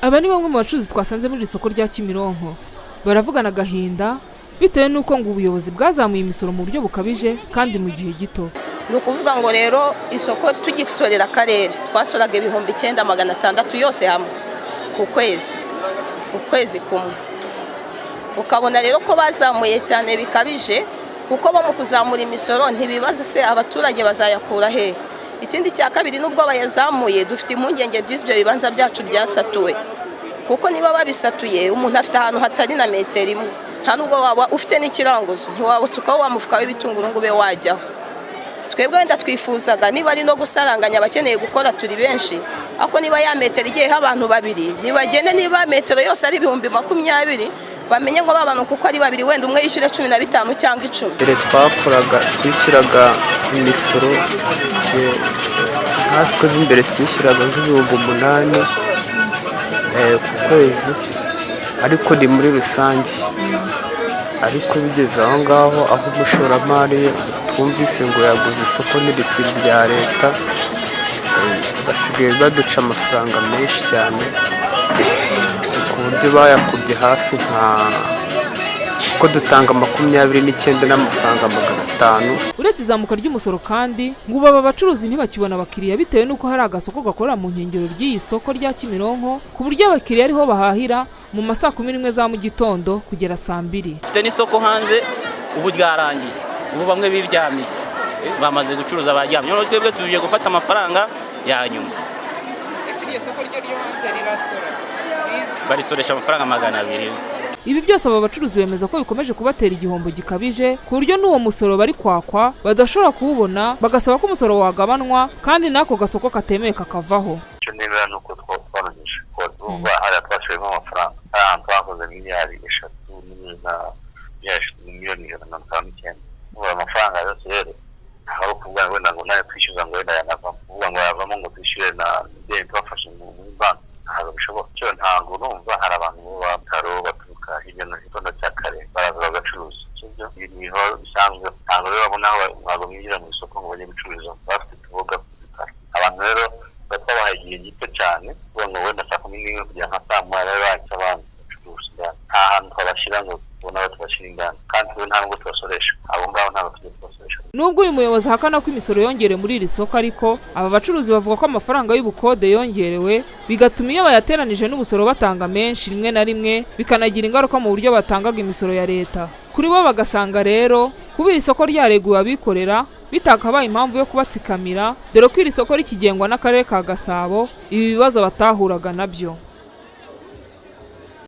Aba ni bamwe mu bacuruzi twasanze muri isoko rya Kimironko. Baravugana agahinda bitewe nuko ngo ubuyobozi bwazamuye imisoro mu buryo bukabije kandi mu gihe gito. Nukuvuga ngo rero isoko tugisorera akarere twasoraga 9,600 yose hamwe ku kwezi kumwe. Ukabona rero ko bazamuye cyane bikabije kuko bo mu kuzamura imisoro ntibibaza se abaturage bazayakura he. Ikindi cya kabiri nubwo bayazamuye dufite impungenge by'ibyo bibanza byacu byasatuwe kuko niba babisatuye umuntu afite ahantu hatari na metero imwe nta nubwo waba ufite n'ikiranguzo ntiwabusukaho wa mufuka w'ibitunguru ngo ube wajyaho. Twebwe wenda twifuzaga niba ari no gusaranganya abakeneye gukora turi benshi ako niba ya metero igiye abantu babiri nibagende niba metero yose ari 20,000 bamenye ngo babana kuko ari babiri wenda umwe yishyure 15 cyangwa 10. Twakoraga twishyuraga imisoro natwe imbere twishyuraga $8,000 ku kwezi ariko ni muri rusange. Ariko bigeze aho ngaho aho umushoramari twumvise ngo yaguze isoko n'irikiri rya leta basigaye baduca amafaranga menshi cyane ku buryo bayakubye hafi ko dutanga 29 n'amafaranga 500. Uretse izamuka ry'umusoro kandi ngo aba bacuruzi ntibakibona abakiriya bitewe nuko hari agasoko gakorera mu nkengero ry'iyi soko rya Kimironko ku buryo abakiriya ariho bahahira mu masaa 11 za mu gitondo kugera saa 2. Dufite n'isoko hanze ubu ryarangiye ubu bamwe biryamiye bamaze gucuruza abaryamye none twebwe tuje gufata amafaranga ya nyuma. Iyo soko ryo hanze rirasora barisoresha amafaranga 200. Ibi byose aba bacuruzi bemeza ko bikomeje kubatera igihombo gikabije ku buryo n'uwo musoro bari kwakwa badashobora kuwubona bagasaba ko umusoro wagabanwa kandi nako gasoko katemeye kakavaho. Cyo nibera nuko twakoresha ko duba ara twashemo amafaranga twakoze miliyari 3 na miliyoni 159. Ubu amafaranga yose rero aho kuvuga ngo ndango nayo twishyuza ngo wenda yanava kuvuga ngo yavamo ngo twishyure na bye twafashe mu banki ntabwo bishoboka. Cyo ntabwo numva hari abantu bataro baturuka hirya no hino cyakare baraza bagacuruza. Cyo niho bisanzwe ntabwo rero babona aho bagomira mu isoko ngo bajye gucuruza bafite tuvuga abantu rero batwabaha igihe gito cyane ngo wenda saa 11 kugira nka saa 10 rero abantu bacuruza nta hantu twabashyira ngo ubona batubashyira ingana kandi ntabwo tubasoresha abo ngaho ntabwo tubasoresha. Nubwo uyu muyobozi ahakana ko imisoro yongerewe muri iri soko ariko aba bacuruzi bavuga ko amafaranga y'ubukode yongerewe bigatuma iyo bayateranije n'ubusoro batanga menshi rimwe na rimwe bikanagira ingaruka mu buryo batangaga imisoro ya leta. Kuri bo bagasanga rero kuba iri soko ryareguwe abikorera bitakabaye impamvu yo kubatsikamira dore ko iri soko rikigengwa n'akarere ka Gasabo ibi bibazo batahuraga nabyo.